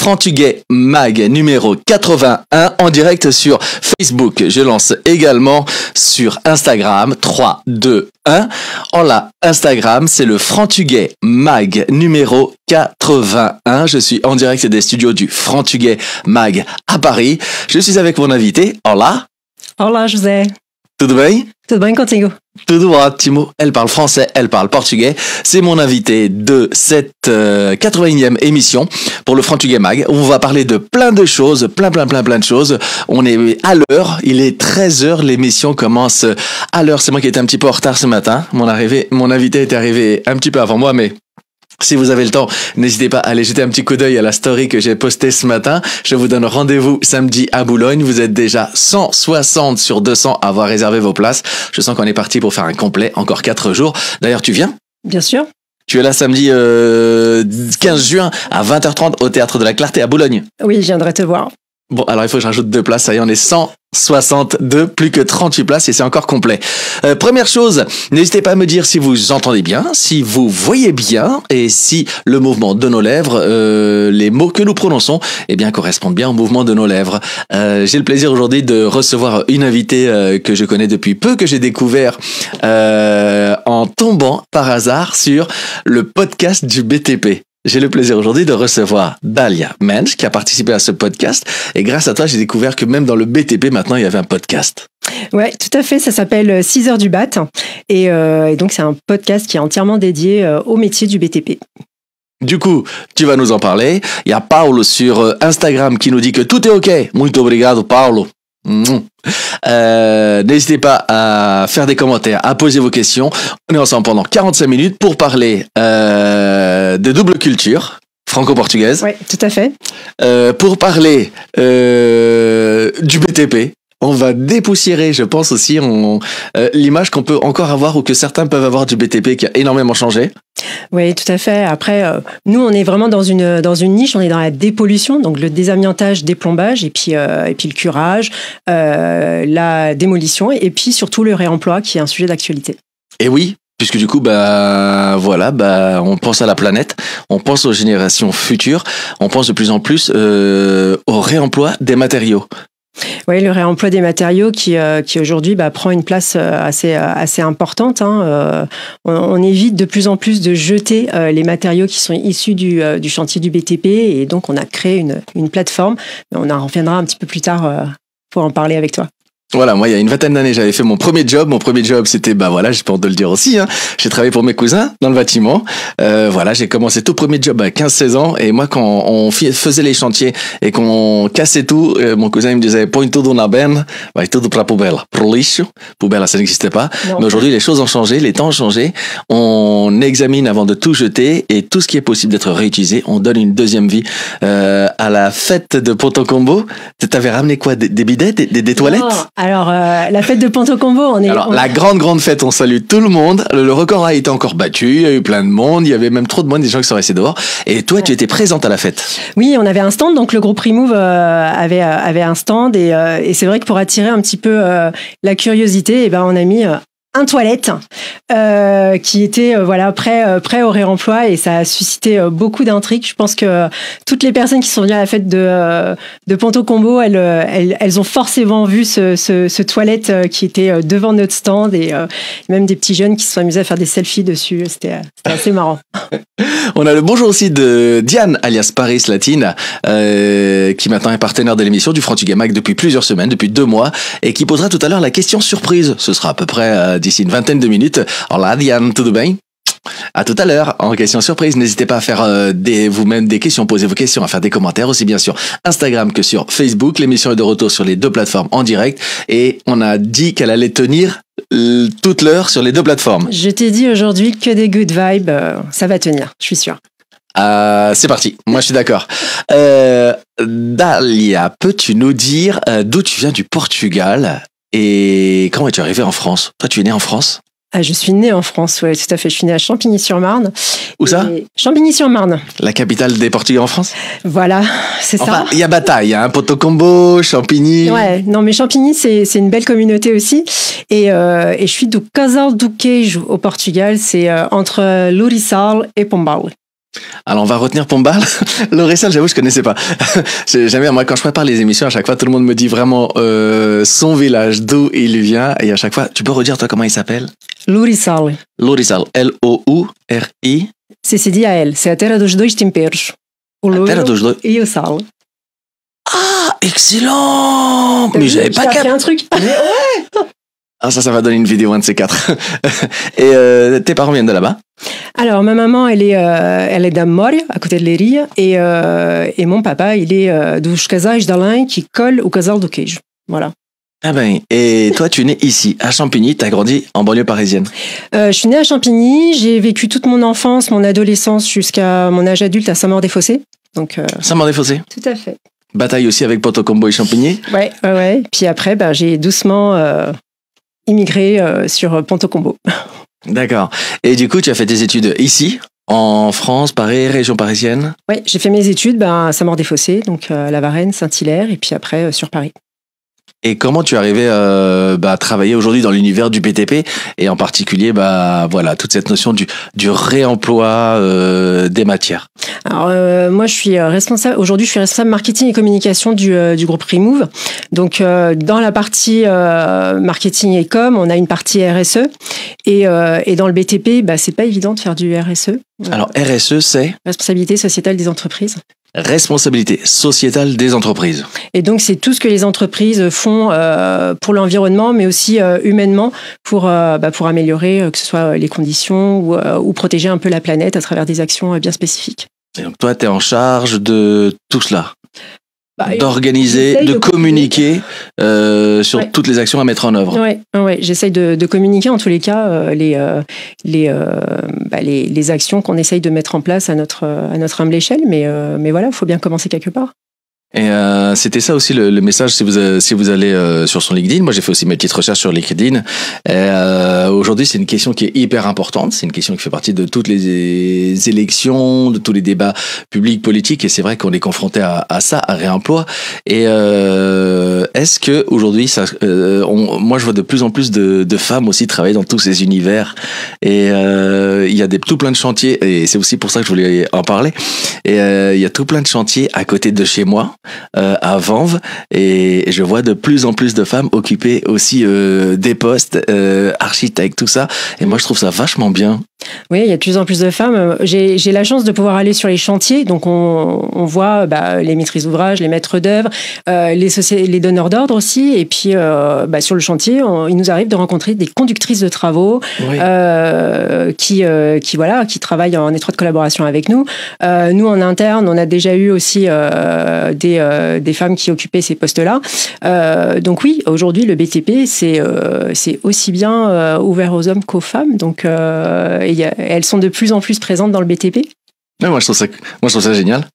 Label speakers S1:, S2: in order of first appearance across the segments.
S1: Frantugais Mag numéro 81 en direct sur Facebook. Je lance également sur Instagram 3, 2, 1. En là, Instagram, c'est le Frantugais Mag numéro 81. Je suis en direct des studios du Frantugais Mag à Paris. Je suis avec mon invité. Olá.
S2: Olá, José.
S1: Tudo bem?
S2: Tudo bem contigo?
S1: Tudo ótimo. Elle parle français, elle parle portugais. C'est mon invité de cette 81e émission pour le Frantugais Mag. On va parler de plein de choses, plein de choses. On est à l'heure, il est 13h, l'émission commence à l'heure. C'est moi qui étais un petit peu en retard ce matin. Mon invité est arrivé un petit peu avant moi, mais si vous avez le temps, n'hésitez pas à aller jeter un petit coup d'œil à la story que j'ai postée ce matin. Je vous donne rendez-vous samedi à Boulogne. Vous êtes déjà 160 sur 200 à avoir réservé vos places. Je sens qu'on est parti pour faire un complet, encore 4 jours. D'ailleurs, tu viens ?
S2: Bien sûr.
S1: Tu es là samedi 15 juin à 20h30 au Théâtre de la Clarté à Boulogne.
S2: Oui, je viendrai te voir.
S1: Bon, alors il faut que je rajoute 2 places. Ça y est, on est 162, plus que 38 places et c'est encore complet. Première chose, n'hésitez pas à me dire si vous entendez bien, si vous voyez bien et si le mouvement de nos lèvres, les mots que nous prononçons, eh bien correspondent bien au mouvement de nos lèvres. J'ai le plaisir aujourd'hui de recevoir une invitée que je connais depuis peu, que j'ai découvert en tombant par hasard sur le podcast du BTP. J'ai le plaisir aujourd'hui de recevoir Dalia Mensch qui a participé à ce podcast et grâce à toi j'ai découvert que même dans le BTP maintenant il y avait un podcast.
S2: Ouais, tout à fait, ça s'appelle 6 heures du BAT et donc c'est un podcast qui est entièrement dédié au métier du BTP.
S1: Du coup, tu vas nous en parler. Il y a Paulo sur Instagram qui nous dit que tout est ok. Muito obrigado, Paulo. N'hésitez pas à faire des commentaires, à poser vos questions. On est ensemble pendant 45 minutes pour parler de double culture franco-portugaise.
S2: Oui, tout à fait.
S1: Pour parler du BTP. On va dépoussiérer, je pense aussi, l'image qu'on peut encore avoir ou que certains peuvent avoir du BTP qui a énormément changé.
S2: Oui, tout à fait. Après, nous, on est vraiment dans une niche, on est dans la dépollution, donc le désamiantage, déplombage, et puis le curage, la démolition, et puis surtout le réemploi, qui est un sujet d'actualité.
S1: Et oui, puisque du coup, on pense à la planète, on pense aux générations futures, on pense de plus en plus au réemploi des matériaux.
S2: Oui, le réemploi des matériaux qui aujourd'hui prend une place assez importante. On évite de plus en plus de jeter les matériaux qui sont issus du chantier du BTP et donc on a créé une plateforme. On en reviendra un petit peu plus tard pour en parler avec toi.
S1: Voilà, moi, il y a une vingtaine d'années, j'avais fait mon premier job. Mon premier job, c'était, j'ai pas honte de le dire aussi, j'ai travaillé pour mes cousins dans le bâtiment. J'ai commencé tout premier job à 15-16 ans. Et moi, quand on faisait les chantiers et qu'on cassait tout, mon cousin, il me disait, põe tudo na benne, vai tudo pra poubelle. Pro lixo. Poubelle, ça n'existait pas. Non. Mais aujourd'hui, les choses ont changé, les temps ont changé. On examine avant de tout jeter et tout ce qui est possible d'être réutilisé, on donne une deuxième vie. À la fête de Ponto Combo, t'avais ramené quoi? Des bidets? Des toilettes?
S2: Oh. Alors, la fête de Ponto Combo,
S1: la grande fête, on salue tout le monde. Le record a été encore battu, il y a eu plein de monde, il y avait même trop de monde, des gens qui sont restés dehors. Et toi, tu étais présente à la fête.
S2: Oui, on avait un stand, donc le groupe Remove avait un stand. Et c'est vrai que pour attirer un petit peu la curiosité, on a mis un toilette qui était prêt au réemploi et ça a suscité beaucoup d'intrigues. Je pense que toutes les personnes qui sont venues à la fête de Ponto Combo, elles ont forcément vu ce toilette qui était devant notre stand et même des petits jeunes qui se sont amusés à faire des selfies dessus. C'était assez marrant.
S1: On a le bonjour aussi de Diane, alias Paris Latine, qui maintenant est partenaire de l'émission du Frantugais Mag depuis plusieurs semaines, depuis 2 mois, et qui posera tout à l'heure la question surprise. Ce sera à peu près d'ici une vingtaine de minutes. Olá, Diane, tudo bem? À tout à l'heure, en question surprise. N'hésitez pas à faire vous-même des questions, poser vos questions, à faire des commentaires aussi bien sur Instagram que sur Facebook. L'émission est de retour sur les 2 plateformes en direct et on a dit qu'elle allait tenir toute l'heure sur les 2 plateformes.
S2: Je t'ai dit aujourd'hui que des good vibes, ça va tenir, je suis sûre.
S1: C'est parti, moi je suis d'accord. Dalia, peux-tu nous dire d'où tu viens du Portugal et comment es-tu arrivée en France? Toi, tu es née en France?
S2: Je suis née en France, oui, tout à fait. Je suis née à Champigny-sur-Marne.
S1: Où ça?
S2: Champigny-sur-Marne.
S1: La capitale des Portugais en France?
S2: Voilà, c'est ça.
S1: Il y a bataille, il y a un Ponto Combo, Champigny.
S2: Ouais, non, mais Champigny, c'est une belle communauté aussi. Et je suis du Casal do Queijo au Portugal. C'est entre Lourissal et Pombal.
S1: Alors, on va retenir Pombal. L'Orissal, j'avoue, je connaissais pas. J'aime bien, moi, quand je prépare les émissions, à chaque fois, tout le monde me dit vraiment son village, d'où il vient. Et à chaque fois, tu peux redire, toi, comment il s'appelle?
S2: L'Orissal.
S1: L'Orissal. L-O-U-R-I.
S2: C'est dit à elle. C'est a terra dos dois temperos. O louro et o sal.
S1: Ah, excellent! Mais j'avais pas
S2: capté un truc.
S1: Mais ouais! Ah, ça va donner une vidéo, un de ces quatre. Et tes parents viennent de là-bas?
S2: Alors, ma maman, elle est d'Amoria, à côté de Leiria, et mon papa, il est dos casais d'Alain qui colle au casal do Queijo. Voilà.
S1: Ah ben, et toi, tu es né ici, à Champigny, tu as grandi en banlieue parisienne.
S2: Je suis née à Champigny, j'ai vécu toute mon enfance, mon adolescence jusqu'à mon âge adulte à Saint-Maur-des-Fossés.
S1: Saint-Maur-des-Fossés?
S2: Tout à fait.
S1: Bataille aussi avec Ponto Combo et Champigny?
S2: Ouais. Puis après, j'ai doucement immigré sur Ponto Combo.
S1: D'accord. Et du coup, tu as fait tes études ici, en France, Paris, région parisienne?
S2: Oui, j'ai fait mes études à Saint-Maur-des-Fossés, donc la Varenne, Saint-Hilaire, et puis après sur Paris.
S1: Et comment tu es arrivé à travailler aujourd'hui dans l'univers du BTP et en particulier voilà toute cette notion du réemploi des matières?
S2: Alors moi je suis responsable marketing et communication du groupe Remove. Donc dans la partie marketing et com, on a une partie RSE et dans le BTP, c'est pas évident de faire du RSE.
S1: Alors RSE, c'est
S2: responsabilité sociétale des entreprises.
S1: Responsabilité sociétale des entreprises.
S2: Et donc, c'est tout ce que les entreprises font pour l'environnement, mais aussi humainement pour améliorer que ce soit les conditions ou protéger un peu la planète à travers des actions bien spécifiques.
S1: Et donc, toi, tu es en charge de tout cela, d'organiser, de communiquer sur toutes les actions à mettre en œuvre.
S2: Oui, j'essaye de communiquer en tous les cas les actions qu'on essaye de mettre en place à notre humble échelle, mais voilà, il faut bien commencer quelque part.
S1: Et c'était ça aussi le message si vous allez sur son LinkedIn. Moi j'ai fait aussi mes petites recherches sur LinkedIn. Aujourd'hui c'est une question qui est hyper importante. C'est une question qui fait partie de toutes les élections, de tous les débats publics, politiques. Et c'est vrai qu'on est confronté à ça, à réemploi. Et est-ce que aujourd'hui moi je vois de plus en plus de femmes aussi travailler dans tous ces univers. Et il y a tout plein de chantiers. Et c'est aussi pour ça que je voulais en parler. Et il y a tout plein de chantiers à côté de chez moi. À Vanves, et je vois de plus en plus de femmes occuper aussi des postes, architectes, tout ça, et moi je trouve ça vachement bien.
S2: Oui, il y a de plus en plus de femmes. J'ai la chance de pouvoir aller sur les chantiers, donc on voit les maîtrises d'ouvrage, les maîtres d'œuvre, les donneurs d'ordre aussi, et puis sur le chantier, il nous arrive de rencontrer des conductrices de travaux qui travaillent en étroite collaboration avec nous. Nous, en interne, on a déjà eu aussi des femmes qui occupaient ces postes-là. Donc oui, aujourd'hui, le BTP, c'est aussi bien ouvert aux hommes qu'aux femmes, donc elles sont de plus en plus présentes dans le BTP.
S1: Ouais, moi je trouve ça génial.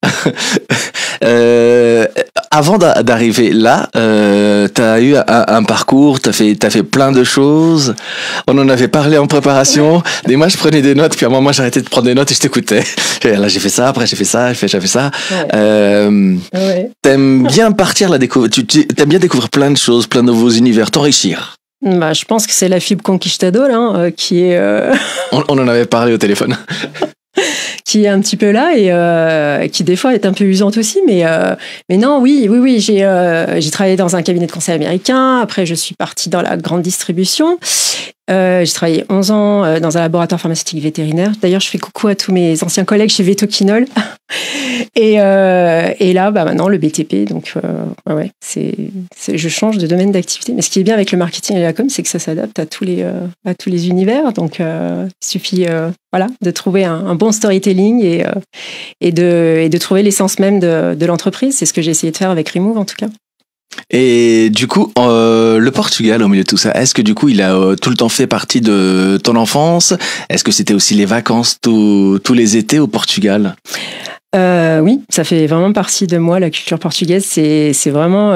S1: Avant d'arriver là, t'as eu un parcours, t'as fait plein de choses. On en avait parlé en préparation. Et moi je prenais des notes, puis à un moment j'arrêtais de prendre des notes et je t'écoutais. Là j'ai fait ça, après j'ai fait ça, j'ai fait ça. Ouais. T'aimes bien partir la découverte. T'aimes bien découvrir plein de choses, plein de nouveaux univers, t'enrichir.
S2: Je pense que c'est la fibre conquistador qui est.
S1: On en avait parlé au téléphone.
S2: Qui est un petit peu là et qui des fois est un peu usante aussi, mais non, oui, j'ai travaillé dans un cabinet de conseil américain. Après, je suis partie dans la grande distribution. J'ai travaillé 11 ans dans un laboratoire pharmaceutique vétérinaire. D'ailleurs, je fais coucou à tous mes anciens collègues chez Vetoquinol. Et là, maintenant, le BTP. Donc, je change de domaine d'activité. Mais ce qui est bien avec le marketing et la com, c'est que ça s'adapte à tous les univers. Donc, il suffit de trouver un bon storytelling et de trouver l'essence même de l'entreprise. C'est ce que j'ai essayé de faire avec Remove, en tout cas.
S1: Et du coup, le Portugal au milieu de tout ça, est-ce que du coup il a tout le temps fait partie de ton enfance? Est-ce que c'était aussi les vacances tous les étés au Portugal?
S2: Oui, ça fait vraiment partie de moi, la culture portugaise. C'est vraiment...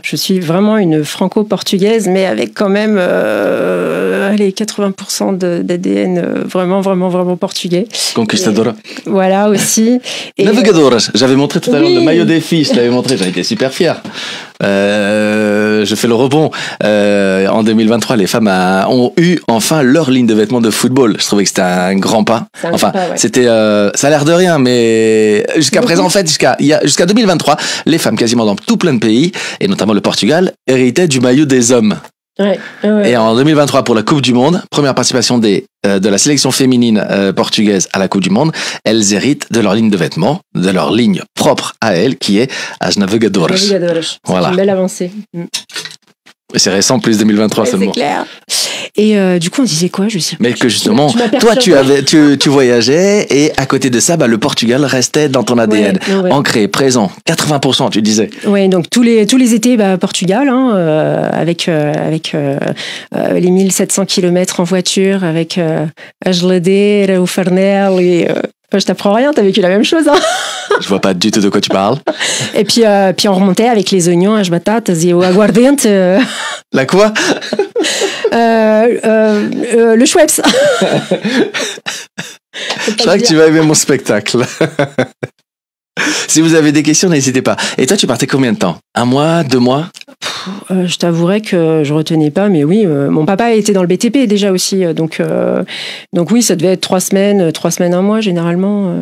S2: je suis vraiment une franco-portugaise, mais avec quand même 80% d'ADN vraiment, vraiment, vraiment portugais.
S1: Conquistadora.
S2: Voilà, aussi.
S1: Navigadoras. J'avais montré tout à l'heure le maillot des filles, je l'avais montré, j'en étais super fière. Je fais le rebond. En 2023, les femmes ont eu enfin leur ligne de vêtements de football. Je trouvais que c'était un grand pas. Enfin, c'était, ça a l'air de rien, mais jusqu'à présent, en fait, jusqu'à 2023, les femmes quasiment dans tout plein de pays, et notamment le Portugal, héritaient du maillot des hommes.
S2: Ouais.
S1: Et en 2023, pour la Coupe du Monde, première participation de la sélection féminine portugaise à la Coupe du Monde, elles héritent de leur ligne de vêtements, de leur ligne propre à elles, qui est As Navegadoras.
S2: Voilà. C'est une belle avancée.
S1: C'est récent, plus 2023 seulement.
S2: C'est clair. Et du coup, on disait quoi, je sais.
S1: Mais que justement, toi, tu voyageais, et à côté de ça, le Portugal restait dans ton ADN, ancré, présent, 80%, tu disais.
S2: Oui, donc tous les étés, Portugal, avec les 1700 km en voiture, avec a geladeira, o farnel et je t'apprends rien, t'as vécu la même chose. Hein.
S1: Je vois pas du tout de quoi tu parles.
S2: Et puis on remontait avec les oignons, as batatas et o aguardente.
S1: La quoi?
S2: Le Schweppes.
S1: Je crois que tu vas aimer mon spectacle. Si vous avez des questions, n'hésitez pas. Et toi, tu partais combien de temps? 1 mois, 2 mois?
S2: Je t'avouerais que je retenais pas, mais oui, mon papa était dans le BTP déjà aussi, donc oui, ça devait être 3 semaines, 1 mois généralement.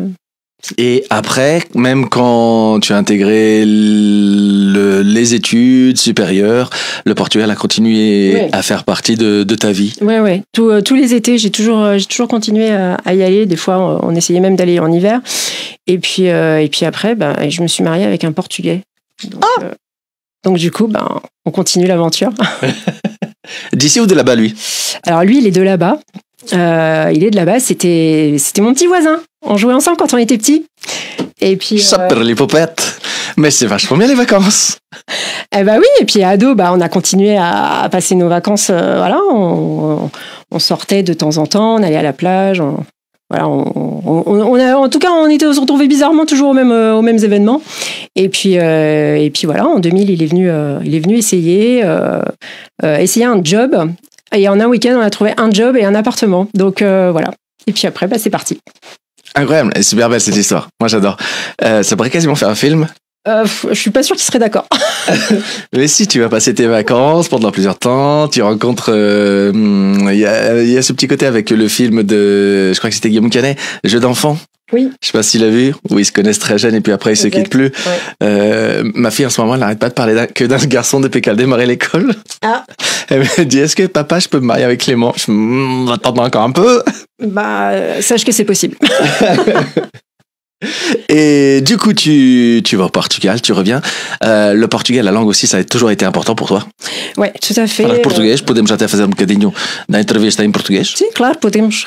S1: Et après, même quand tu as intégré les études supérieures, le Portugal a continué à faire partie de ta vie.
S2: Ouais. Tous les étés, j'ai toujours continué à y aller. Des fois, on essayait même d'aller en hiver. Et puis après, je me suis mariée avec un Portugais. Donc du coup, on continue l'aventure.
S1: D'ici ou de là-bas, lui?
S2: Alors lui, il est de là-bas. Il est de là-bas. C'était mon petit voisin. On jouait ensemble quand on était petits. Et puis.
S1: Super les popettes. Mais c'est vachement bien les vacances.
S2: Eh oui. Et puis ado, on a continué à passer nos vacances. On sortait de temps en temps. On allait à la plage. En tout cas, on était retrouvés bizarrement toujours aux mêmes événements. Et puis voilà, en 2000, il est venu essayer un job. Et en un week-end, on a trouvé un job et un appartement. Donc voilà. Et puis après, c'est parti.
S1: Incroyable, et super belle cette histoire. Moi, j'adore. Ça pourrait quasiment faire un film.
S2: Je suis pas sûr qu'il serait d'accord.
S1: Mais si tu vas passer tes vacances pendant plusieurs temps, tu rencontres. Il y a ce petit côté avec le film je crois que c'était Guillaume Canet, Jeu d'enfant.
S2: Oui.
S1: Je sais pas s'il l'a vu, où ils se connaissent très jeunes et puis après ils se quittent plus. Ouais. Ma fille en ce moment, elle n'arrête pas de parler que d'un garçon depuis qu'elle démarrait l'école.
S2: Ah.
S1: Elle me dit, est-ce que papa, je peux me marier avec Clément? On va attendre encore un peu.
S2: Sache que c'est possible.
S1: Et du coup, tu vas au Portugal, tu reviens. Le portugais, la langue aussi, ça a toujours été important pour toi?
S2: Ouais, tout à fait.
S1: Falar português, podemos até fazer bocadinho da entrevista em português?
S2: Sim, claro, podemos.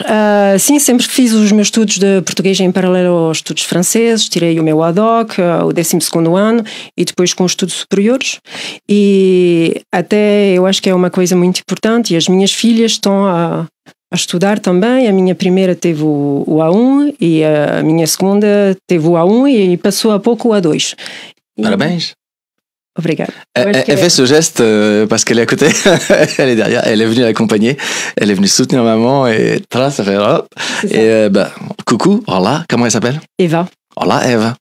S2: Sim, sempre fiz os meus estudos de português em paralelo aos estudos franceses, tirei o meu ADOC, o 12º ano, e depois com os estudos superiores. E até eu acho que é uma coisa muito importante, e as minhas filhas estão a estudar também. A minha primeira teve o A1 e a minha segunda teve o A1 e passou há pouco o A2.
S1: Parabéns.
S2: Obrigada.
S1: Elle fait ce geste parce qu'elle est à côté, elle est derrière, elle est venue l'accompagner, elle est venue soutenir maman et ça fait hop. Et coucou, hola, comment elle s'appelle?
S2: Eva.
S1: Hola Eva.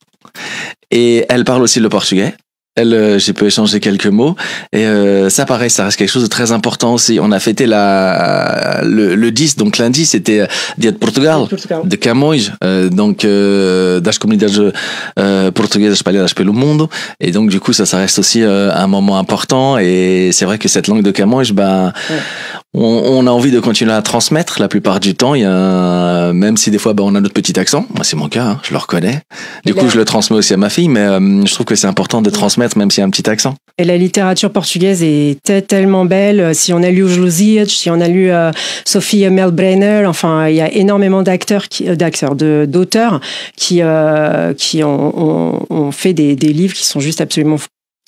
S1: Et elle parle aussi le portugais. Elle, j'ai pu échanger quelques mots et ça pareil, ça reste quelque chose de très important aussi. On a fêté le 10, donc lundi c'était Dia de Portugal, de Camões, donc das comunidades portuguesas espalhadas pelo mundo, et donc du coup ça reste aussi un moment important. Et c'est vrai que cette langue de Camões, on a envie de continuer à transmettre la plupart du temps. Même si des fois on a notre petit accent, moi c'est mon cas, hein, je le reconnais. Du coup je le transmets aussi à ma fille, mais je trouve que c'est important de transmettre même s'il y a un petit accent.
S2: Et la littérature portugaise est tellement belle. Si on a lu Os Lusíadas, si on a lu Sophie Melbrenner, enfin il y a énormément d'auteurs qui ont fait des livres qui sont juste absolument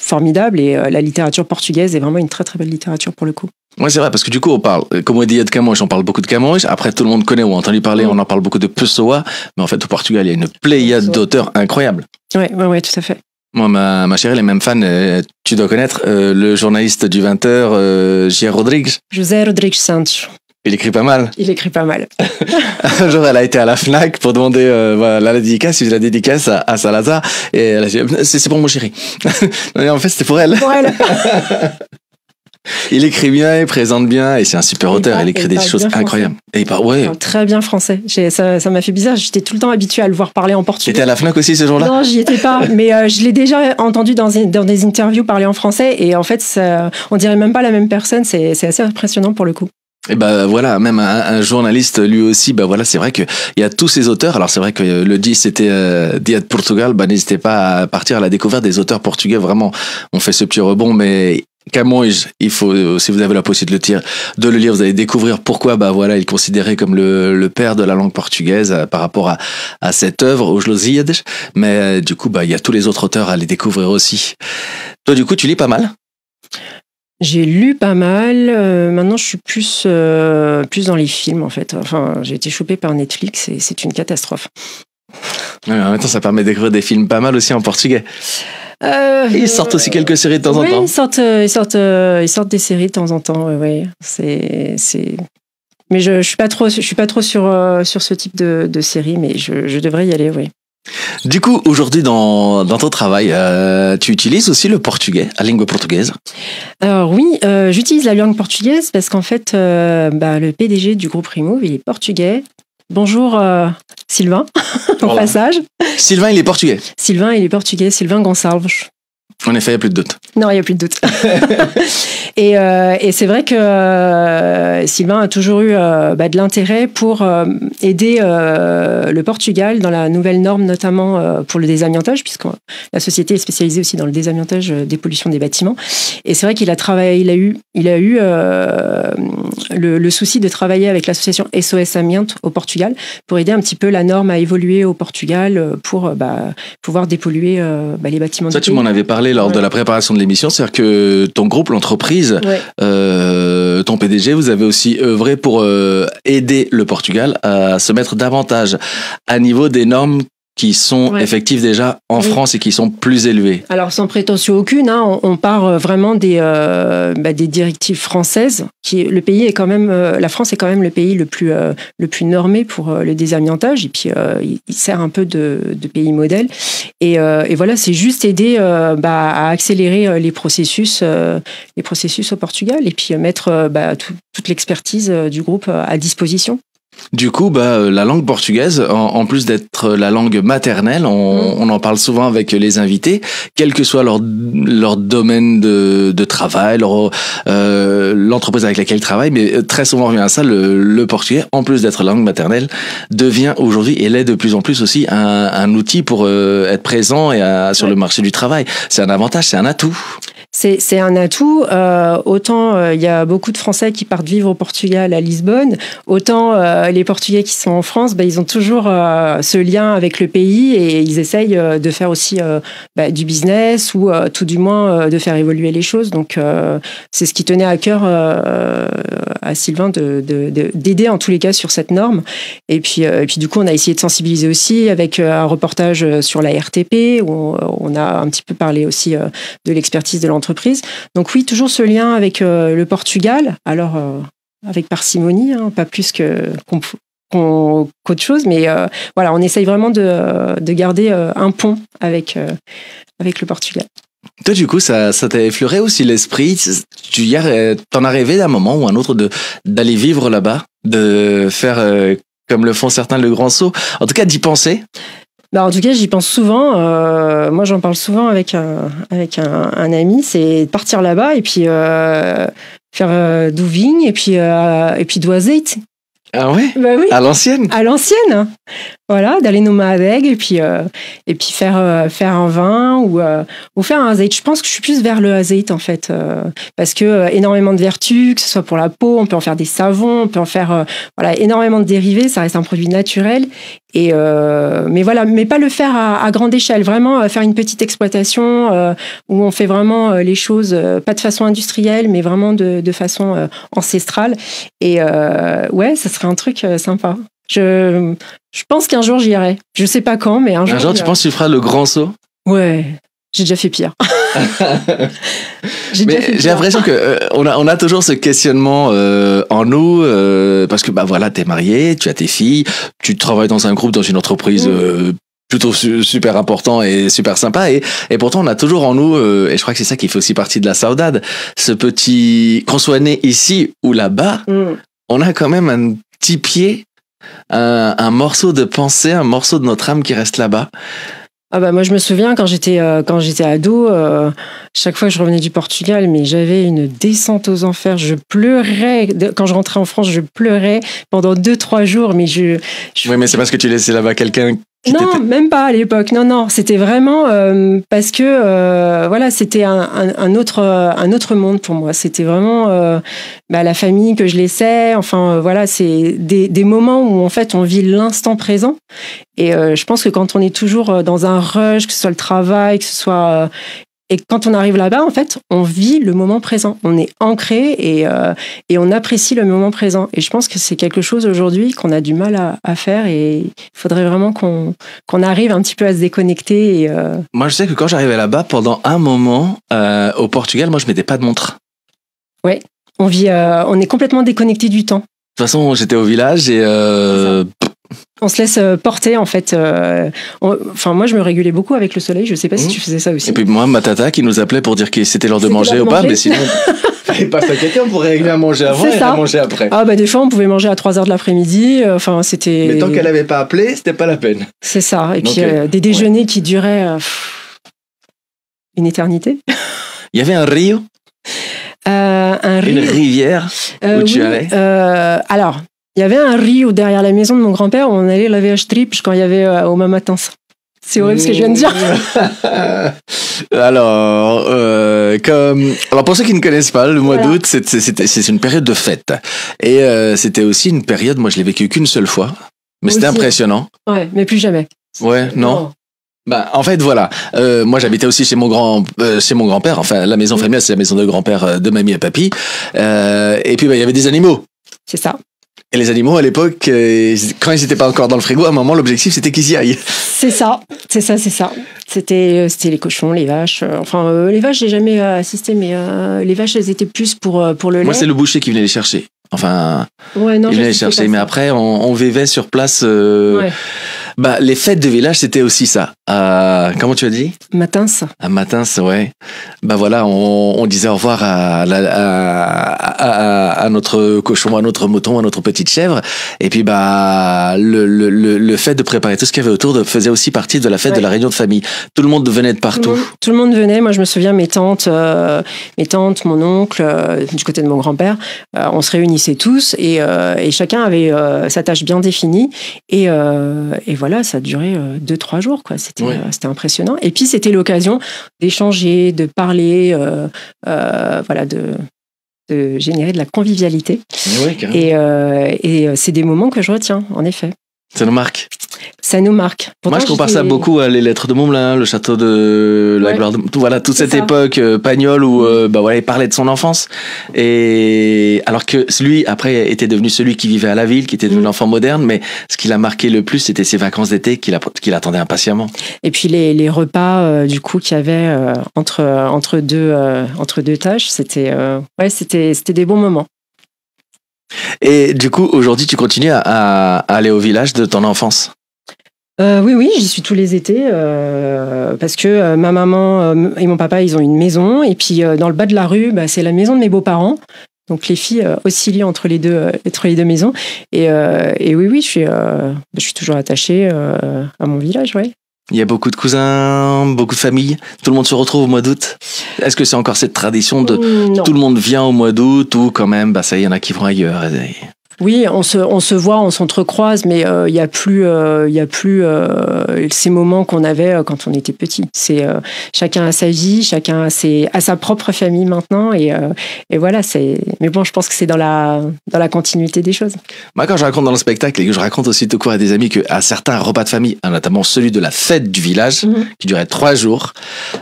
S2: formidables. Et la littérature portugaise est vraiment une très très belle littérature pour le coup.
S1: Ouais, c'est vrai, parce que du coup, on parle, comme on dit, de Camões, on parle beaucoup de Camões. Après, tout le monde connaît ou a entendu parler, on en parle beaucoup de Pessoa. Mais en fait, au Portugal, il y a une pléiade d'auteurs incroyables.
S2: Ouais, tout à fait.
S1: Moi, ma chérie, elle est même fan, tu dois connaître le journaliste du 20h, José Rodrigues
S2: Santos.
S1: Il écrit pas mal.
S2: Il écrit pas mal.
S1: Un jour, elle a été à la Fnac pour demander la dédicace, la dédicace à Salazar, et elle a dit c'est pour mon chéri. Non, en fait, c'était pour elle.
S2: Pour elle.
S1: Il écrit bien, il présente bien, et c'est un super auteur. Il écrit des choses incroyables. Et il parle
S2: très bien français. Ça m'a fait bizarre. J'étais tout le temps habituée à le voir parler en portugais.
S1: T'étais à la Fnac aussi ce jour-là?
S2: Non, j'y étais pas. Mais je l'ai déjà entendu dans des interviews parler en français, et en fait, on dirait même pas la même personne. C'est assez impressionnant pour le coup.
S1: Et voilà, même un journaliste lui aussi, voilà, c'est vrai que il y a tous ces auteurs. Alors c'est vrai que le 10 c'était Dia de Portugal, n'hésitez pas à partir à la découverte des auteurs portugais. Vraiment, on fait ce petit rebond, mais Camões, il faut, si vous avez la possibilité de le lire, vous allez découvrir pourquoi, il est considéré comme le père de la langue portugaise par rapport à cette œuvre, Os Lusíadas. Mais du coup, il y a tous les autres auteurs à les découvrir aussi. Toi, du coup, tu lis pas mal?
S2: J'ai lu pas mal. Maintenant, je suis plus dans les films, en fait. Enfin, j'ai été chopée par Netflix et c'est une catastrophe.
S1: Ouais, en même temps, ça permet de découvrir des films pas mal aussi en portugais. Ils sortent aussi quelques séries de temps en temps.
S2: Ils sortent des séries de temps en temps. Ouais. Mais je suis pas trop sur ce type de série, mais je devrais y aller. Oui.
S1: Du coup, aujourd'hui, dans ton travail, tu utilises aussi le portugais, la langue portugaise? Alors
S2: oui, j'utilise la langue portugaise parce qu'en fait, le PDG du groupe Remove, il est portugais. Bonjour Sylvain, au passage.
S1: Sylvain, il est portugais.
S2: Sylvain Gonçalves.
S1: En effet, il n'y a plus de doute.
S2: Non, il n'y a plus de doute. Et c'est vrai que Sylvain a toujours eu de l'intérêt pour aider le Portugal dans la nouvelle norme, notamment pour le désamiantage, puisque la société est spécialisée aussi dans le désamiantage des pollutions des bâtiments. Et c'est vrai qu'il a travaillé, il a eu le souci de travailler avec l'association SOS Amiante au Portugal pour aider un petit peu la norme à évoluer au Portugal pour pouvoir dépolluer les bâtiments.
S1: Ça, tu m'en avais parlé lors de la préparation de l'émission, c'est-à-dire que ton groupe, l'entreprise, ton PDG, vous avez aussi œuvré pour aider le Portugal à se mettre davantage à niveau des normes qui sont effectives déjà en France et qui sont plus élevées.
S2: Alors sans prétention aucune, on part vraiment des directives françaises. Le pays est quand même, la France est quand même le pays le plus normé pour le désamiantage, et puis il sert un peu de pays modèle. Et voilà, c'est juste aider à accélérer les processus au Portugal, et puis mettre toute l'expertise du groupe à disposition.
S1: Du coup, la langue portugaise, en plus d'être la langue maternelle, on en parle souvent avec les invités, quel que soit leur domaine de travail, l'entreprise avec laquelle ils travaillent, mais très souvent on revient à ça, le portugais, en plus d'être la langue maternelle, devient aujourd'hui, et l'est de plus en plus aussi, un outil pour être présent sur le marché du travail. C'est un avantage, c'est un atout.
S2: C'est un atout. Autant il y a beaucoup de Français qui partent vivre au Portugal, à Lisbonne, autant les Portugais qui sont en France, ils ont toujours ce lien avec le pays, et ils essayent de faire aussi du business, ou tout du moins de faire évoluer les choses. Donc c'est ce qui tenait à cœur à Sylvain d'aider en tous les cas sur cette norme. Et puis du coup, on a essayé de sensibiliser aussi avec un reportage sur la RTP, où on a un petit peu parlé aussi de l'expertise de l'entreprise. Donc oui, toujours ce lien avec le Portugal, alors avec parcimonie, pas plus qu'autre chose, mais voilà, on essaye vraiment de garder un pont avec le Portugal.
S1: Toi, du coup, ça t'a effleuré aussi l'esprit? T'en as rêvé d'un moment ou un autre d'aller vivre là-bas, de faire comme le font certains, le grand saut, en tout cas d'y penser?
S2: En tout cas, j'y pense souvent. Moi, j'en parle souvent avec un ami. C'est partir là-bas et puis faire du vigne et puis do azeite.
S1: Ah ouais?
S2: Oui.
S1: À l'ancienne?
S2: À l'ancienne. Voilà, d'aller nommer avec et puis faire un vin ou faire un azeite. Je pense que je suis plus vers le azeite en fait, parce que énormément de vertus, que ce soit pour la peau, on peut en faire des savons, on peut en faire énormément de dérivés. Ça reste un produit naturel. Mais pas le faire à grande échelle, vraiment faire une petite exploitation où on fait vraiment les choses, pas de façon industrielle, mais vraiment de façon ancestrale. Et ça serait un truc sympa. Je pense qu'un jour j'y irai. Je sais pas quand, mais un jour.
S1: Tu penses que tu feras le grand saut?
S2: Ouais, j'ai déjà fait pire.
S1: Mais j'ai l'impression que on a toujours ce questionnement en nous parce que bah voilà, t'es marié, tu as tes filles, tu travailles dans un groupe, dans une entreprise plutôt super important et super sympa et pourtant on a toujours en nous et je crois que c'est ça qui fait aussi partie de la saudade, ce petit, qu'on soit né ici ou là-bas, on a quand même un petit pied, un morceau de pensée, un morceau de notre âme qui reste là-bas.
S2: Ah bah moi je me souviens quand j'étais ado, chaque fois que je revenais du Portugal, mais j'avais une descente aux enfers. Je pleurais quand je rentrais en France, je pleurais pendant 2-3 jours. Mais
S1: oui, mais c'est parce que tu laissais là-bas quelqu'un.
S2: Non, même pas à l'époque. Non, c'était vraiment parce que voilà, c'était un autre monde pour moi. C'était vraiment la famille que je laissais. Enfin voilà, c'est des moments où en fait on vit l'instant présent. Et je pense que quand on est toujours dans un rush, que ce soit le travail, que ce soit et quand on arrive là-bas, en fait, on vit le moment présent. On est ancré et on apprécie le moment présent. Et je pense que c'est quelque chose aujourd'hui qu'on a du mal à faire et il faudrait vraiment qu'on arrive un petit peu à se déconnecter. Et
S1: Moi, je sais que quand j'arrivais là-bas, pendant un moment, au Portugal, moi, je mettais pas de montre.
S2: Ouais, on est complètement déconnecté du temps.
S1: De toute façon, j'étais au village et
S2: on se laisse porter en fait. Enfin, moi, je me régulais beaucoup avec le soleil. Je sais pas si tu faisais ça aussi.
S1: Et puis moi, ma tata qui nous appelait pour dire que c'était l'heure de manger ou pas, mais sinon, fallait pas s'inquiéter, on pourrait régler à manger avant et à manger après.
S2: Ah bah des fois, on pouvait manger à 3h de l'après-midi. Enfin, c'était.
S1: Mais tant qu'elle avait pas appelé, c'était pas la peine.
S2: C'est ça. Et puis des déjeuners qui duraient une éternité.
S1: Il y avait un rio. Une rivière où tu allais.
S2: Alors. Il y avait un rio derrière la maison de mon grand-père où on allait laver à Strip quand il y avait au Mamatins. C'est horrible ce que je viens de dire.
S1: Alors, pour ceux qui ne connaissent pas, le mois d'août, c'est une période de fête. Et c'était aussi une période, moi je l'ai vécu qu'une seule fois, mais c'était impressionnant.
S2: Ouais, mais plus jamais.
S1: Ouais, non. Bah, en fait, voilà. Moi, j'habitais aussi chez mon grand-père. Enfin, la maison familiale, c'est la maison de grand-père de mamie et papy. Et puis, il y avait des animaux.
S2: C'est ça.
S1: Et les animaux, à l'époque, quand ils n'étaient pas encore dans le frigo, à un moment, l'objectif, c'était qu'ils y aillent.
S2: C'est ça. C'était les cochons, les vaches. Les vaches, j'ai jamais assisté, mais les vaches, elles étaient plus pour le lait.
S1: Moi, c'est le boucher qui venait les chercher. Enfin,
S2: ouais, non,
S1: il venait les chercher. Mais après, on vivait sur place. Bah, les fêtes de village, c'était aussi ça. Comment tu as dit?
S2: Matins.
S1: À Matins, ouais. Bah voilà, on disait au revoir à notre cochon, à notre mouton, à notre petite chèvre. Et puis mon le fait de préparer tout ce qu'il y avait autour faisait aussi partie de la fête de la réunion de famille. Tout le monde venait de partout.
S2: Tout le monde venait. Moi, je me souviens, mes tantes, mon oncle, du côté de mon grand-père, on se réunissait tous et chacun avait sa tâche bien définie. Et voilà, ça durait 2-3 jours, quoi. C'était impressionnant. Et puis, c'était l'occasion d'échanger, de parler, de générer de la convivialité.
S1: Oui, carrément.
S2: Et c'est des moments que je retiens, en effet.
S1: Ça nous marque.
S2: Ça nous marque. Pourtant,
S1: moi, je compare ça beaucoup à les lettres de Montmelin, le château de la gloire de... Voilà, toute cette époque Pagnol où il parlait de son enfance. Et alors que lui, après, était devenu celui qui vivait à la ville, qui était devenu l'enfant moderne, mais ce qui l'a marqué le plus, c'était ses vacances d'été qu'il attendait impatiemment.
S2: Et puis les repas, du coup, qu'il y avait entre deux tâches, c'était des bons moments.
S1: Et du coup, aujourd'hui, tu continues à aller au village de ton enfance?
S2: Oui, j'y suis tous les étés parce que ma maman et mon papa, ils ont une maison et puis dans le bas de la rue, c'est la maison de mes beaux-parents. Donc les filles oscillaient entre les deux maisons et oui, je suis toujours attachée à mon village, ouais.
S1: Il y a beaucoup de cousins, beaucoup de familles. Tout le monde se retrouve au mois d'août. Est-ce que c'est encore cette tradition de tout le monde vient au mois d'août ou quand même, ça y y en a qui vont ailleurs?
S2: Oui, on se voit, on s'entrecroise, mais il y a plus ces moments qu'on avait quand on était petit. C'est chacun a sa vie, chacun a sa propre famille maintenant, et voilà. Mais bon, je pense que c'est dans la continuité des choses.
S1: Moi, quand je raconte dans le spectacle et que je raconte aussi tout court à des amis qu'à certains repas de famille, notamment celui de la fête du village, qui durait 3 jours,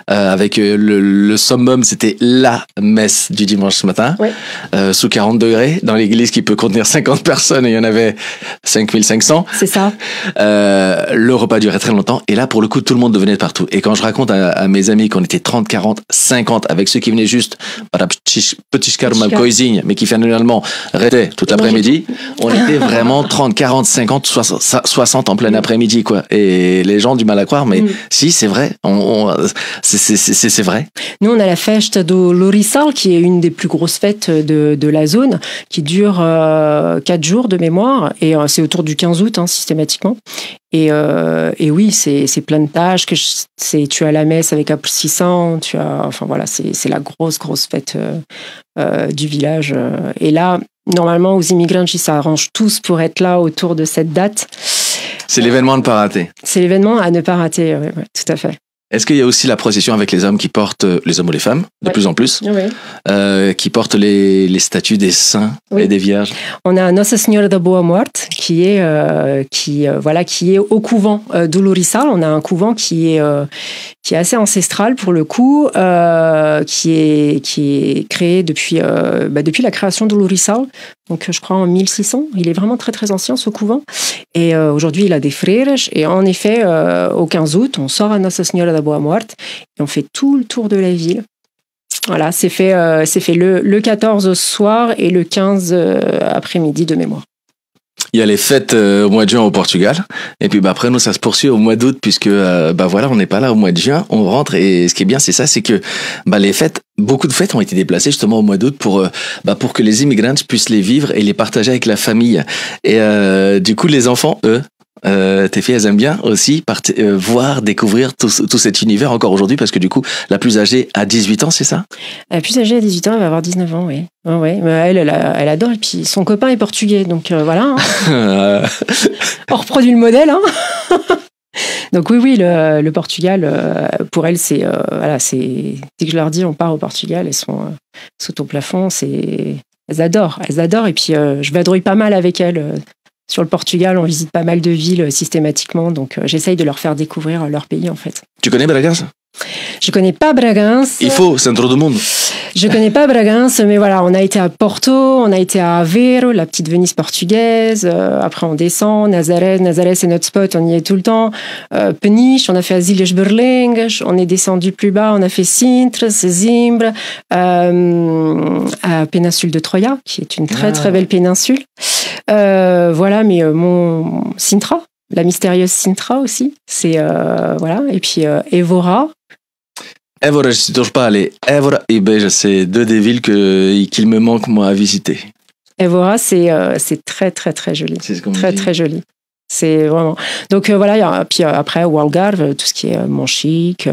S1: avec le summum, c'était la messe du dimanche matin, sous 40 degrés, dans l'église qui peut contenir 50 50 personnes et il y en avait 5500.
S2: C'est ça.
S1: Le repas durait très longtemps. Et là, pour le coup, tout le monde devenait de partout. Et quand je raconte à mes amis qu'on était 30, 40, 50, avec ceux qui venaient juste, petit coisinha, mais qui finalement restaient toute l'après-midi, on était vraiment 30, 40, 50, 60 en plein après-midi, quoi. Et les gens ont du mal à croire, mais si, c'est vrai. C'est vrai.
S2: Nous, on a la Festa do Lourissal, qui est une des plus grosses fêtes de la zone, qui dure 4 jours de mémoire, et c'est autour du 15 août, systématiquement. Et oui, c'est plein de tâches. Tu as la messe avec Apre-600, enfin voilà, c'est la grosse fête du village. Et là, normalement, aux immigrants, ils s'arrangent tous pour être là autour de cette date.
S1: C'est l'événement à ne pas rater.
S2: C'est l'événement à ne pas rater, oui, tout à fait.
S1: Est-ce qu'il y a aussi la procession avec les hommes qui portent, les hommes ou les femmes, de plus en plus, qui portent les statues des saints et des vierges?
S2: On a Nossa Senhora da Boa Morte qui est au couvent do Lourissal. On a un couvent qui est assez ancestral pour le coup, qui est créé depuis la création do Lourissal. Donc, je crois en 1600. Il est vraiment très, très ancien, ce couvent. Et aujourd'hui, il a des frères. Et en effet, au 15 août, on sort à Nossa Senhora da Boa Morte et on fait tout le tour de la ville. Voilà, c'est fait le 14 au soir et le 15 après-midi de mémoire.
S1: Il y a les fêtes au mois de juin au Portugal. Et puis après, nous, ça se poursuit au mois d'août puisque on n'est pas là au mois de juin. On rentre et ce qui est bien, c'est ça, c'est que les fêtes, beaucoup de fêtes ont été déplacées justement au mois d'août pour que les immigrants puissent les vivre et les partager avec la famille. Et du coup, les enfants, eux, tes filles, elles aiment bien aussi voir, découvrir tout cet univers encore aujourd'hui parce que du coup, la plus âgée a 18 ans, c'est ça?
S2: La plus âgée a 18 ans, elle va avoir 19 ans, oui. Ouais. Mais elle adore. Et puis, son copain est portugais, donc voilà. On reproduit le modèle, Donc oui, le Portugal, pour elles, c'est dès que je leur dis on part au Portugal, elles sont sous au plafond. Elles adorent. Et puis je vadrouille pas mal avec elles. Sur le Portugal, on visite pas mal de villes systématiquement, donc j'essaye de leur faire découvrir leur pays en fait.
S1: Tu connais Bragança?
S2: Je connais pas Bragança.
S1: Il faut, centro do mundo.
S2: Je connais pas Bragança, mais voilà, on a été à Porto, on a été à Aveiro, la petite Venise portugaise. Après, on descend. Nazaré, c'est notre spot, on y est tout le temps. Peniche, on a fait Ilhas Berlengas. On est descendu plus bas, on a fait Sintra, Sesimbra, à Péninsule de Troia, qui est une très très belle péninsule. Voilà, mais mon Sintra, la mystérieuse Sintra aussi, c'est voilà. Et puis Évora.
S1: Évora, je ne suis toujours pas allé. Évora et Beja, c'est deux des villes qu'il me manque moi à visiter.
S2: Évora, c'est très très très joli, très joli. C'est vraiment. Donc voilà, puis après o Algarve, tout ce qui est Monchique,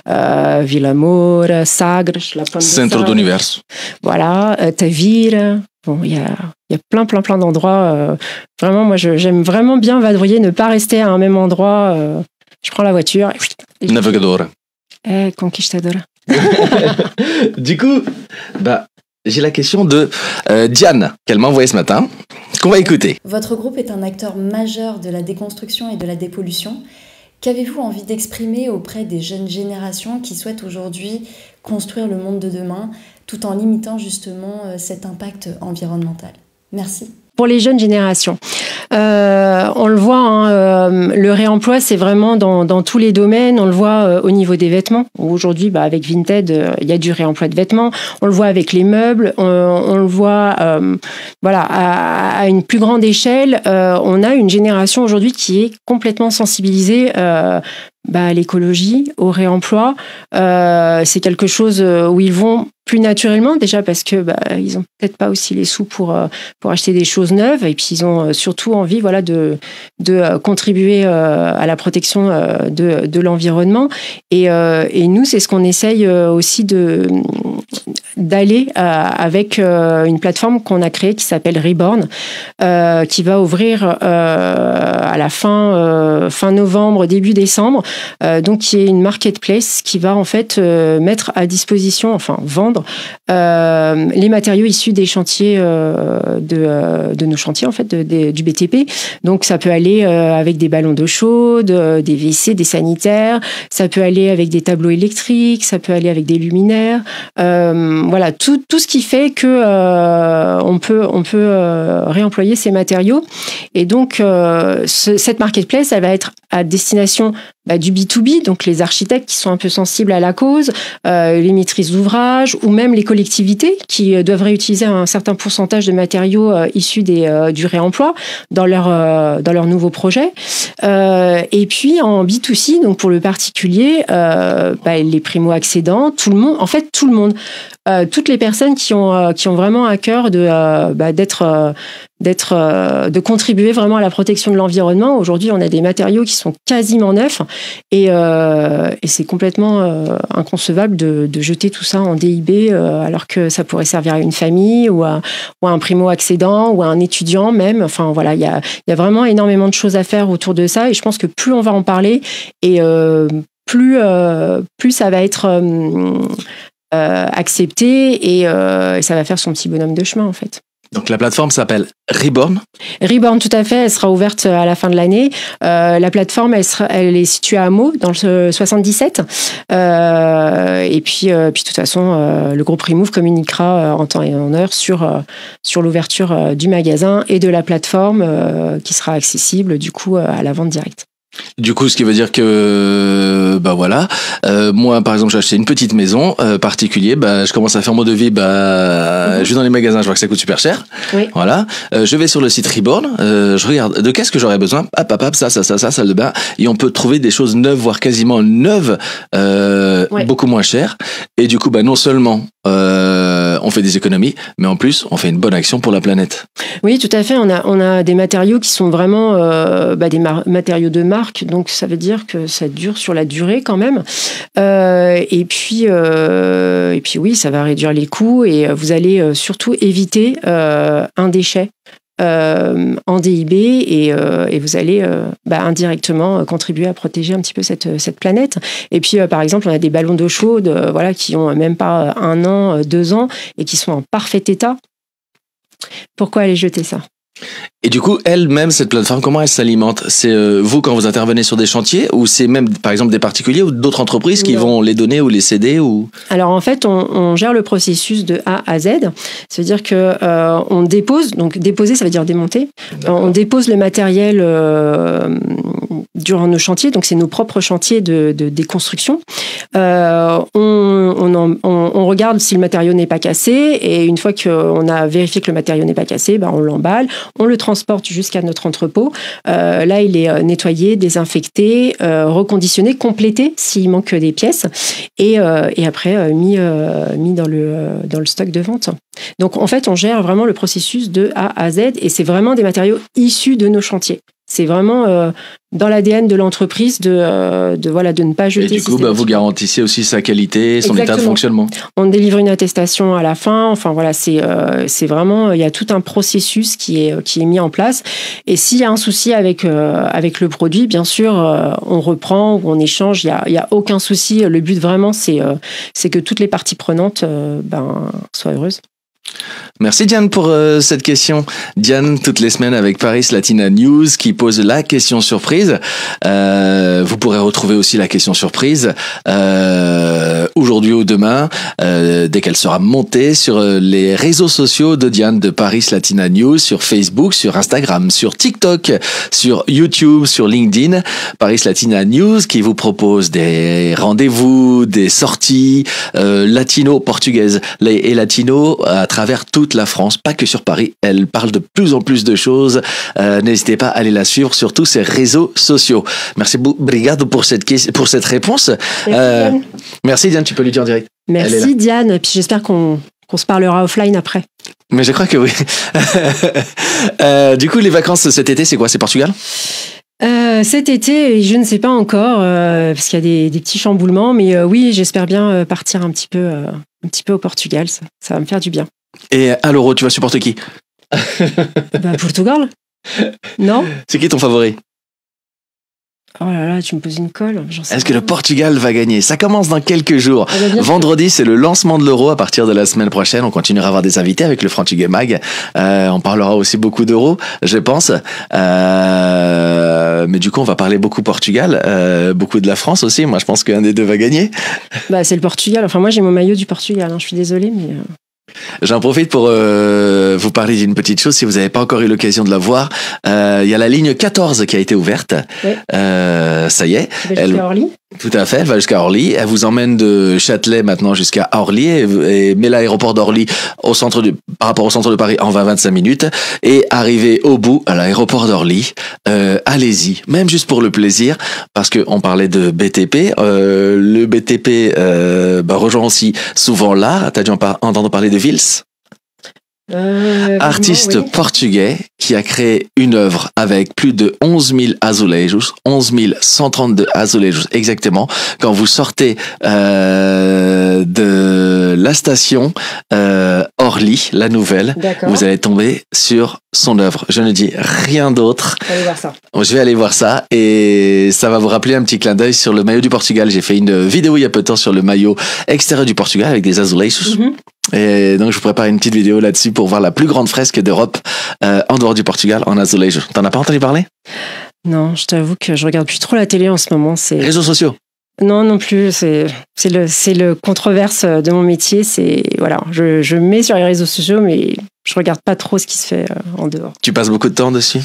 S2: Vila Moura, Sagres, la Ponte
S1: Centro do Universo.
S2: Voilà, Tavira. Bon, il y a plein d'endroits. Vraiment, moi, j'aime vraiment bien vadrouiller, ne pas rester à un même endroit. Je prends la voiture.
S1: Navigadora.
S2: Conquistadora.
S1: Du coup, j'ai la question de Diane, qu'elle m'a envoyée ce matin, qu'on va écouter.
S3: Votre groupe est un acteur majeur de la déconstruction et de la dépollution. Qu'avez-vous envie d'exprimer auprès des jeunes générations qui souhaitent aujourd'hui construire le monde de demain tout en limitant justement cet impact environnemental? Merci.
S2: Pour les jeunes générations, on le voit, le réemploi, c'est vraiment dans tous les domaines. On le voit au niveau des vêtements. Aujourd'hui, avec Vinted, il y a du réemploi de vêtements. On le voit avec les meubles. On le voit à une plus grande échelle. On a une génération aujourd'hui qui est complètement sensibilisée à l'écologie, au réemploi. C'est quelque chose où ils vont plus naturellement, déjà parce que ils ont peut-être pas aussi les sous pour acheter des choses neuves, et puis ils ont surtout envie de contribuer à la protection de l'environnement, et nous c'est ce qu'on essaye aussi d'aller avec une plateforme qu'on a créée qui s'appelle Reborn, qui va ouvrir à la fin novembre, début décembre, donc qui est une marketplace qui va en fait mettre à disposition, vendre les matériaux issus des chantiers de nos chantiers en fait du BTP. Donc ça peut aller avec des ballons d'eau chaude, des WC, des sanitaires, ça peut aller avec des tableaux électriques, ça peut aller avec des luminaires. voilà, tout ce qui fait que on peut réemployer ces matériaux. Et donc, cette marketplace, elle va être à destination du B2B, donc les architectes qui sont un peu sensibles à la cause, les maîtrises d'ouvrage ou même les collectivités qui doivent réutiliser un certain pourcentage de matériaux issus du réemploi dans leur nouveaux projets. Et puis en B2C, donc pour le particulier, les primo-accédants, tout le monde, en fait tout le monde, toutes les personnes qui ont vraiment à cœur de contribuer vraiment à la protection de l'environnement. Aujourd'hui, on a des matériaux qui sont quasiment neufs et c'est complètement inconcevable de jeter tout ça en DIB alors que ça pourrait servir à une famille ou à un primo-accédant ou à un étudiant même. Enfin voilà, il y a vraiment énormément de choses à faire autour de ça et je pense que plus on va en parler et plus ça va être accepté et ça va faire son petit bonhomme de chemin en fait.
S1: Donc la plateforme s'appelle Reborn.
S2: Reborn, tout à fait. Elle sera ouverte à la fin de l'année. La plateforme, elle est située à Meaux, dans le 77. Et puis de toute façon, le groupe Remove communiquera en temps et en heure sur l'ouverture du magasin et de la plateforme qui sera accessible du coup à la vente directe.
S1: Du coup, ce qui veut dire que, moi, par exemple, j'ai acheté une petite maison particulier, je commence à faire mon devis, je vais dans les magasins, je vois que ça coûte super cher.
S2: Oui.
S1: Voilà. Je vais sur le site Reborn, je regarde de qu'est-ce que j'aurais besoin, ça, salle de bain, et on peut trouver des choses neuves, voire quasiment neuves, beaucoup moins chères. Et du coup, non seulement on fait des économies, mais en plus, on fait une bonne action pour la planète.
S2: Oui, tout à fait. On a des matériaux qui sont vraiment des matériaux de marque, donc ça veut dire que ça dure sur la durée quand même. Et puis oui, ça va réduire les coûts et vous allez surtout éviter un déchet en DIB et vous allez indirectement contribuer à protéger un petit peu cette planète. Et puis par exemple, on a des ballons d'eau chaude qui ont même pas 1 an, 2 ans et qui sont en parfait état. Pourquoi aller jeter ça ?
S1: Et du coup, elle-même, cette plateforme, comment elle s'alimente ? C'est vous quand vous intervenez sur des chantiers ou c'est même, par exemple, des particuliers ou d'autres entreprises qui vont les donner ou les céder ou...
S2: Alors en fait, on gère le processus de A à Z. Ça veut dire que on dépose, donc déposer, ça veut dire démonter. On dépose le matériel durant nos chantiers, donc c'est nos propres chantiers de déconstruction. On regarde si le matériau n'est pas cassé et une fois qu'on a vérifié que le matériau n'est pas cassé, on l'emballe, on le transporte jusqu'à notre entrepôt. Là, il est nettoyé, désinfecté, reconditionné, complété s'il manque des pièces et après mis dans le stock de vente. Donc en fait, on gère vraiment le processus de A à Z et c'est vraiment des matériaux issus de nos chantiers. C'est vraiment dans l'ADN de l'entreprise de ne pas jeter.
S1: Et du coup, vous garantissez aussi sa qualité, son état de fonctionnement.
S2: On délivre une attestation à la fin. Enfin voilà, c'est vraiment, il y a tout un processus qui est mis en place. Et s'il y a un souci avec le produit, bien sûr, on reprend ou on échange. Il y a aucun souci. Le but vraiment, c'est que toutes les parties prenantes soient heureuses.
S1: Merci Diane pour cette question. Diane, toutes les semaines avec Paris Latina News qui pose la question surprise. Vous pourrez retrouver aussi la question surprise aujourd'hui ou demain dès qu'elle sera montée sur les réseaux sociaux de Diane de Paris Latina News, sur Facebook, sur Instagram, sur TikTok, sur YouTube, sur LinkedIn. Paris Latina News qui vous propose des rendez-vous, des sorties latino-portugaises et latino à travers toute la France, pas que sur Paris. Elle parle de plus en plus de choses. N'hésitez pas à aller la suivre sur tous ses réseaux sociaux. Merci beaucoup, Brigado, pour cette réponse. Merci Diane, tu peux lui dire en direct.
S2: Merci Diane, et puis j'espère qu'on se parlera offline après.
S1: Mais je crois que oui. Du coup, les vacances cet été, c'est quoi ? C'est Portugal ?
S2: Cet été, je ne sais pas encore, parce qu'il y a des petits chamboulements, mais oui, j'espère bien partir un petit peu au Portugal. Ça va me faire du bien.
S1: Et à l'Euro, tu vas supporter qui ?
S2: Portugal. Non ?
S1: C'est qui ton favori ?
S2: Oh là là, tu me poses une colle.
S1: Est-ce que le Portugal va gagner? Ça commence dans quelques jours. Vendredi, c'est le lancement de l'euro. À partir de la semaine prochaine, on continuera à avoir des invités avec le Franchiguet Mag. On parlera aussi beaucoup d'euros, je pense. Mais du coup, on va parler beaucoup Portugal, beaucoup de la France aussi. Moi, je pense qu'un des deux va gagner.
S2: Bah, c'est le Portugal. Enfin, moi, j'ai mon maillot du Portugal. Hein. Je suis désolée, mais...
S1: J'en profite pour vous parler d'une petite chose. Si vous n'avez pas encore eu l'occasion de la voir, il y a la ligne 14 qui a été ouverte. Oui. Ça y est.
S2: Jusqu'à Orly.
S1: Tout à fait, elle va jusqu'à Orly. Elle vous emmène de Châtelet maintenant jusqu'à Orly et met l'aéroport d'Orly par rapport au centre de Paris en 20-25 minutes. Et arrivé au bout, à l'aéroport d'Orly, allez-y, même juste pour le plaisir, parce qu'on parlait de BTP. Le BTP rejoint aussi souvent l'art. T'as dû entendre parler de Vils? Artiste portugais qui a créé une œuvre avec plus de 11 000 azulejos, 11 132 azulejos exactement. Quand vous sortez de la station Orly, la nouvelle, vous allez tomber sur son œuvre. Je ne dis rien d'autre.
S2: Allez voir ça.
S1: Je vais aller voir ça et ça va vous rappeler un petit clin d'œil sur le maillot du Portugal. J'ai fait une vidéo il y a peu de temps sur le maillot extérieur du Portugal avec des azulejos. Et donc je vous prépare une petite vidéo là-dessus pour voir la plus grande fresque d'Europe en dehors du Portugal en azulejo. T'en as pas entendu parler?
S2: Non, je t'avoue que je regarde plus trop la télé en ce moment.
S1: Réseaux sociaux?
S2: Non plus. C'est le controverse de mon métier. C'est voilà, je mets sur les réseaux sociaux, mais je regarde pas trop ce qui se fait en dehors.
S1: Tu passes beaucoup de temps dessus?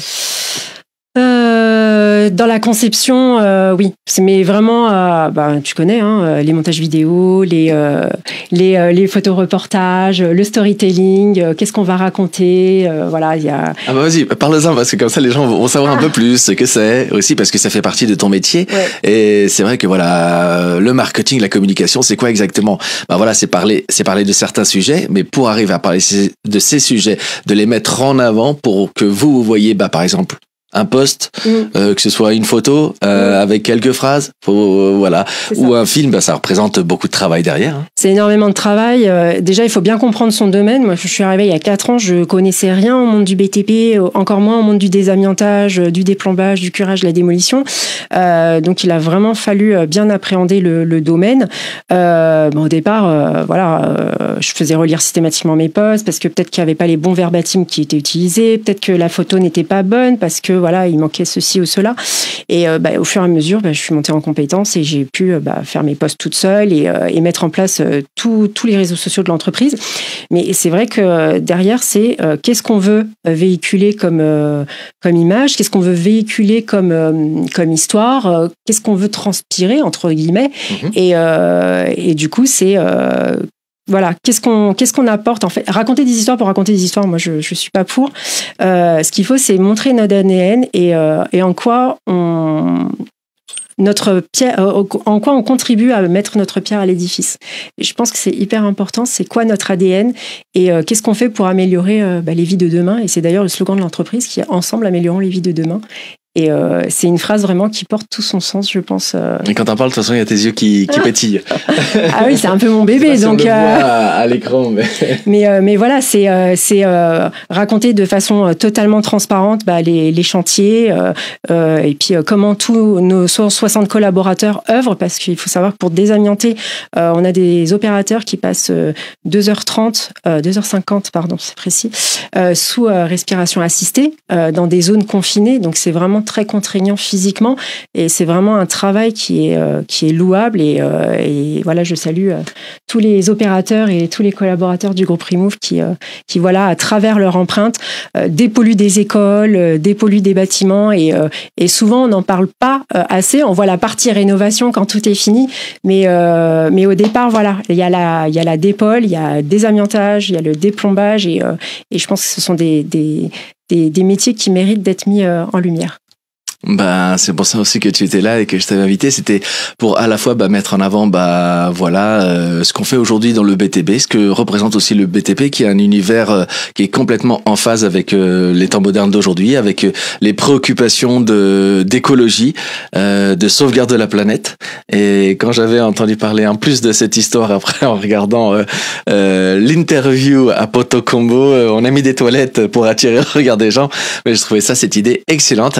S2: Dans la conception, oui. Mais vraiment, tu connais, hein, les montages vidéo, les photoreportages, le storytelling, qu'est-ce qu'on va raconter, voilà, il y a...
S1: Ah bah vas-y, parle-en, parce que comme ça les gens vont savoir un peu plus ce que c'est, aussi parce que ça fait partie de ton métier. Ouais. Et c'est vrai que voilà, le marketing, la communication, c'est quoi exactement? Bah voilà, c'est parler de certains sujets, mais pour arriver à parler de ces sujets, de les mettre en avant pour que vous voyez, par exemple, un post, que ce soit une photo avec quelques phrases, voilà, ou un film, ça représente beaucoup de travail derrière. Hein.
S2: C'est énormément de travail. Déjà, il faut bien comprendre son domaine. Moi, je suis arrivée il y a 4 ans, je connaissais rien au monde du BTP, encore moins au monde du désamiantage, du déplombage, du curage, de la démolition. Donc, il a vraiment fallu bien appréhender le domaine. Au départ, je faisais relire systématiquement mes posts parce que peut-être qu'il n'y avait pas les bons verbatims qui étaient utilisés, peut-être que la photo n'était pas bonne parce que voilà, il manquait ceci ou cela. Et au fur et à mesure, je suis montée en compétence et j'ai pu faire mes posts toute seule et mettre en place tous les réseaux sociaux de l'entreprise. Mais c'est vrai que derrière, c'est qu'est-ce qu'on veut véhiculer comme image, qu'est-ce qu'on veut véhiculer comme histoire, qu'est-ce qu'on veut transpirer, entre guillemets. Et du coup, c'est... Voilà, qu'est-ce qu'on apporte en fait? Raconter des histoires pour raconter des histoires, moi je suis pas pour. Ce qu'il faut, c'est montrer notre ADN et en quoi on contribue à mettre notre pierre à l'édifice. Et je pense que c'est hyper important. C'est quoi notre ADN et qu'est-ce qu'on fait pour améliorer les vies de demain? Et c'est d'ailleurs le slogan de l'entreprise qui est ensemble améliorons les vies de demain. Et c'est une phrase vraiment qui porte tout son sens, je pense.
S1: Et quand t'en parles, de toute façon, il y a tes yeux qui pétillent.
S2: Ah oui, c'est un peu mon bébé.
S1: Donc, on le voit à l'écran.
S2: Mais voilà, c'est raconter de façon totalement transparente les chantiers et puis comment tous nos 160 collaborateurs œuvrent, parce qu'il faut savoir que pour désamianter, on a des opérateurs qui passent 2h30, 2h50, pardon, c'est précis, sous respiration assistée dans des zones confinées. Donc, c'est vraiment très contraignant physiquement et c'est vraiment un travail qui est louable et voilà, je salue tous les opérateurs et tous les collaborateurs du groupe Remove qui voilà, à travers leur empreinte dépolluent des écoles, dépolluent des bâtiments et souvent on n'en parle pas assez. On voit la partie rénovation quand tout est fini, mais au départ voilà, il y a la dépol, il y a le désamiantage, il y a le déplombage et je pense que ce sont des métiers qui méritent d'être mis en lumière.
S1: C'est pour ça aussi que tu étais là et que je t'avais invité. C'était pour à la fois mettre en avant ce qu'on fait aujourd'hui dans le BTP, ce que représente aussi le BTP, qui est un univers qui est complètement en phase avec les temps modernes d'aujourd'hui, avec les préoccupations d'écologie, de sauvegarde de la planète. Et quand j'avais entendu parler en plus de cette histoire après en regardant l'interview à Poto Combo, on a mis des toilettes pour attirer le regard des gens, mais je trouvais cette idée excellente.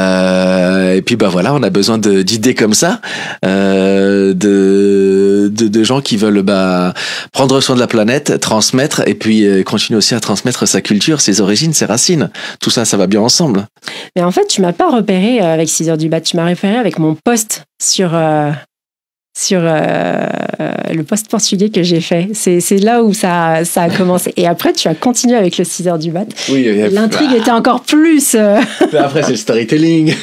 S1: Et puis voilà, on a besoin d'idées comme ça, de gens qui veulent prendre soin de la planète, transmettre, et puis continuer aussi à transmettre sa culture, ses origines, ses racines. Tout ça, ça va bien ensemble.
S2: Mais en fait, tu m'as pas repéré avec 6 heures du mat, tu m'as repéré avec mon post sur le post portugais que j'ai fait. C'est là où ça a commencé. Et après, tu as continué avec le 6 heures du mat.
S1: Oui,
S2: l'intrigue était encore plus...
S1: Mais après, c'est le storytelling.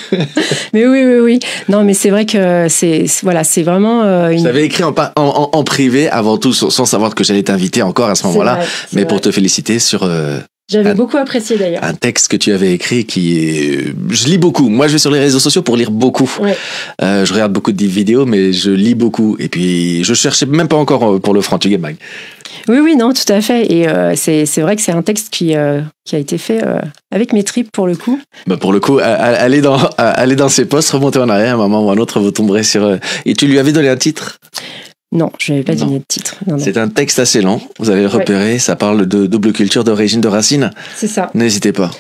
S2: Mais oui. Non, mais c'est vrai que c'est vraiment...
S1: Je t'avais écrit en privé avant tout, sans savoir que j'allais t'inviter encore à ce moment-là, mais pour te féliciter sur...
S2: J'avais beaucoup apprécié d'ailleurs.
S1: Un texte que tu avais écrit je lis beaucoup. Moi, je vais sur les réseaux sociaux pour lire beaucoup.
S2: Ouais.
S1: Je regarde beaucoup de vidéos, mais je lis beaucoup. Et puis, je cherchais même pas encore pour le Portugais Mag.
S2: Oui, non, tout à fait. Et c'est vrai que c'est un texte qui a été fait avec mes tripes pour le coup.
S1: Pour le coup, allez dans ses posts, remontez en arrière, à un moment ou à un autre, vous tomberez sur... Et tu lui avais donné un titre ?
S2: Non, je n'avais pas donné de titre. Non.
S1: C'est un texte assez long, vous allez le repérer, ça parle de double culture, d'origine, de racines.
S2: C'est ça.
S1: N'hésitez pas.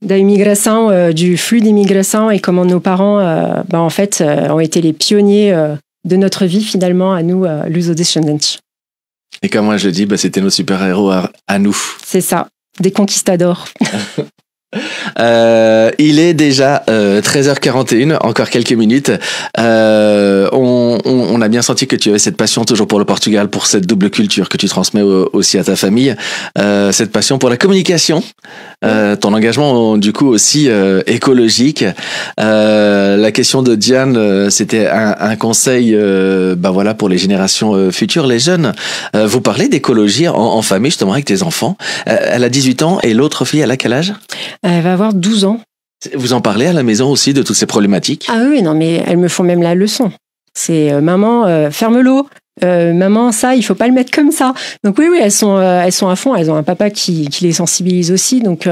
S2: D'immigration, du flux d'immigration et comment nos parents, en fait, ont été les pionniers de notre vie finalement à nous, luso-descendants.
S1: Et comme moi je le dis, c'était nos super-héros à nous.
S2: C'est ça, des conquistadors.
S1: Il est déjà 13h41, encore quelques minutes. On a bien senti que tu avais cette passion toujours pour le Portugal, pour cette double culture que tu transmets aussi à ta famille, cette passion pour la communication, ton engagement du coup aussi écologique. La question de Diane, c'était un conseil pour les générations futures, les jeunes. Vous parlez d'écologie en famille justement avec tes enfants. Elle a 18 ans et l'autre fille, elle a quel âge ?
S2: Elle va avoir 12 ans.
S1: Vous en parlez à la maison aussi de toutes ces problématiques ?
S2: Ah oui, non, mais elles me font même la leçon. C'est maman, ferme l'eau. Maman, ça, il faut pas le mettre comme ça. Donc oui, elles sont à fond. Elles ont un papa qui les sensibilise aussi. Donc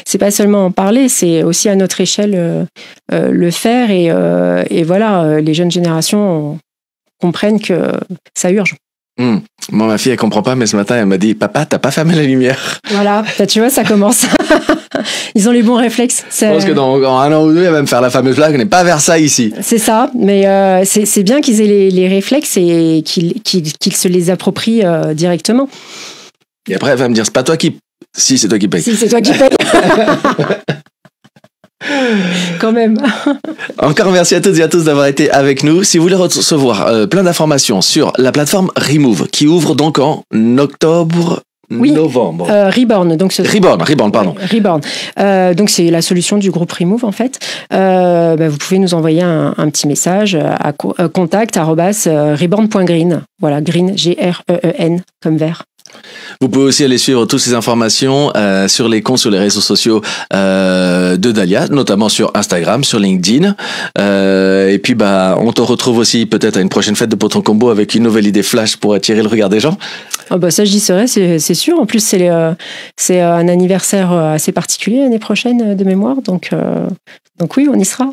S2: c'est pas seulement en parler, c'est aussi à notre échelle le faire. Et voilà, les jeunes générations comprennent que ça urge.
S1: Moi, ma fille, elle comprend pas, mais ce matin, elle m'a dit, papa, t'as pas fermé la lumière.
S2: Voilà, tu vois, ça commence. Ils ont les bons réflexes.
S1: Je pense que dans un an ou deux, elle va me faire la fameuse blague, on n'est pas vers ça ici.
S2: C'est ça, mais c'est bien qu'ils aient les réflexes et qu'ils se les approprient directement.
S1: Et après, elle va me dire, c'est pas toi qui... Si, c'est toi qui paye.
S2: Si, c'est toi qui paye. Quand même.
S1: Encore merci à toutes et à tous d'avoir été avec nous. Si vous voulez recevoir plein d'informations sur la plateforme Remove, qui ouvre donc en octobre...
S2: Oui,
S1: novembre.
S2: Reborn. Donc
S1: Reborn, pardon.
S2: Reborn. Donc c'est la solution du groupe Remove en fait. Vous pouvez nous envoyer un petit message à contact@reborn.green. Voilà, green, G-R-E-E-N, comme vert.
S1: Vous pouvez aussi aller suivre toutes ces informations sur les comptes, sur les réseaux sociaux de Dalia, notamment sur Instagram, sur LinkedIn. Et puis, on te retrouve aussi peut-être à une prochaine fête de Poton Combo avec une nouvelle idée flash pour attirer le regard des gens.
S2: Ça, j'y serai, c'est sûr. En plus, c'est un anniversaire assez particulier l'année prochaine de mémoire. Donc oui, on y sera.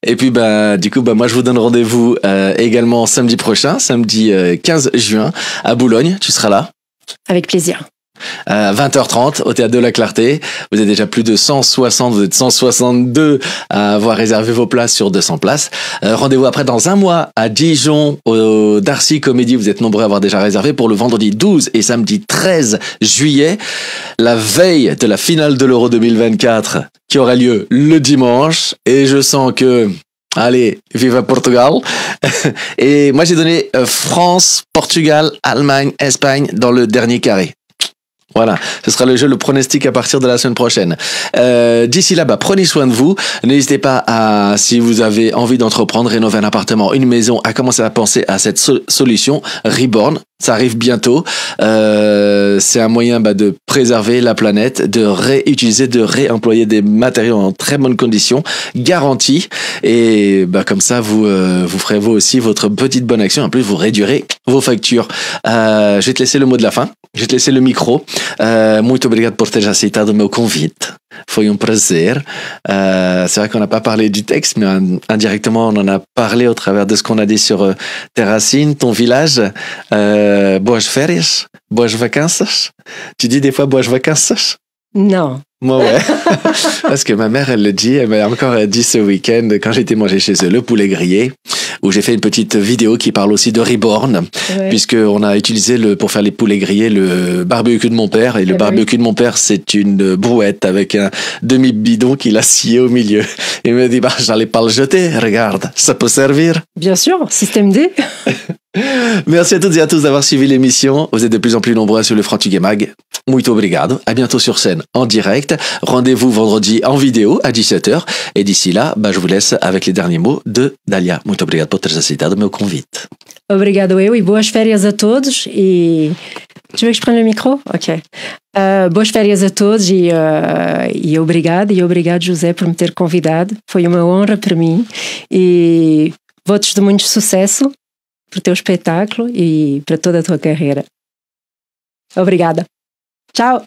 S1: Et puis du coup moi je vous donne rendez-vous également samedi prochain, samedi 15 juin à Boulogne. Tu seras là?
S2: Avec plaisir.
S1: 20h30 au Théâtre de la Clarté. Vous êtes déjà plus de 160, vous êtes 162 à avoir réservé vos places sur 200 places. Rendez-vous après dans un mois à Dijon au Darcy Comédie. Vous êtes nombreux à avoir déjà réservé pour le vendredi 12 et samedi 13 juillet, la veille de la finale de l'Euro 2024 qui aura lieu le dimanche. Et je sens que... Allez, viva Portugal. Et moi j'ai donné France, Portugal, Allemagne, Espagne dans le dernier carré. Voilà, ce sera le jeu, le pronostic à partir de la semaine prochaine. D'ici là, prenez soin de vous. N'hésitez pas à, si vous avez envie d'entreprendre, rénover un appartement, une maison, à commencer à penser à cette solution Reborn. Ça arrive bientôt. C'est un moyen de préserver la planète, de réutiliser, de réemployer des matériaux en très bonnes conditions, garantie. Et comme ça, vous ferez vous aussi votre petite bonne action. En plus, vous réduirez vos factures. Je vais te laisser le mot de la fin. Je vais te laisser le micro. Muito obrigado por teres aceitado o meu convite. Foi prazer. C'est vrai qu'on n'a pas parlé du texte, mais indirectement, on en a parlé au travers de ce qu'on a dit sur tes racines, ton village. Boas férias, boas vacances. Tu dis des fois boas vacances?
S2: Non.
S1: Moi, ouais. Parce que ma mère, elle le dit, elle m'a encore dit ce week-end, quand j'étais manger chez eux, le poulet grillé, où j'ai fait une petite vidéo qui parle aussi de Reborn, puisqu'on a utilisé pour faire les poulets grillés, le barbecue de mon père. Et le barbecue de mon père, c'est une brouette avec un demi-bidon qu'il a scié au milieu. Il me dit, j'allais pas le jeter, regarde, ça peut servir.
S2: Bien sûr, système D.
S1: Merci à toutes et à tous d'avoir suivi l'émission. Vous êtes de plus en plus nombreux sur le Frantugues Mag. Muito obrigado. À bientôt sur scène en direct. Rendez-vous vendredi en vidéo à 17h. Et d'ici là, je vous laisse avec les derniers mots de Dália. Muito obrigado por teres aceitado o meu convite.
S2: Obrigado eu e boas férias a todos. E tu veux que je prenne le micro? Ok. Boas férias a todos e obrigado. E obrigado, José, por me ter convidado. Foi uma honra para mim. E votos de muito sucesso para o teu espetáculo e para toda a tua carreira. Obrigada. Tchau!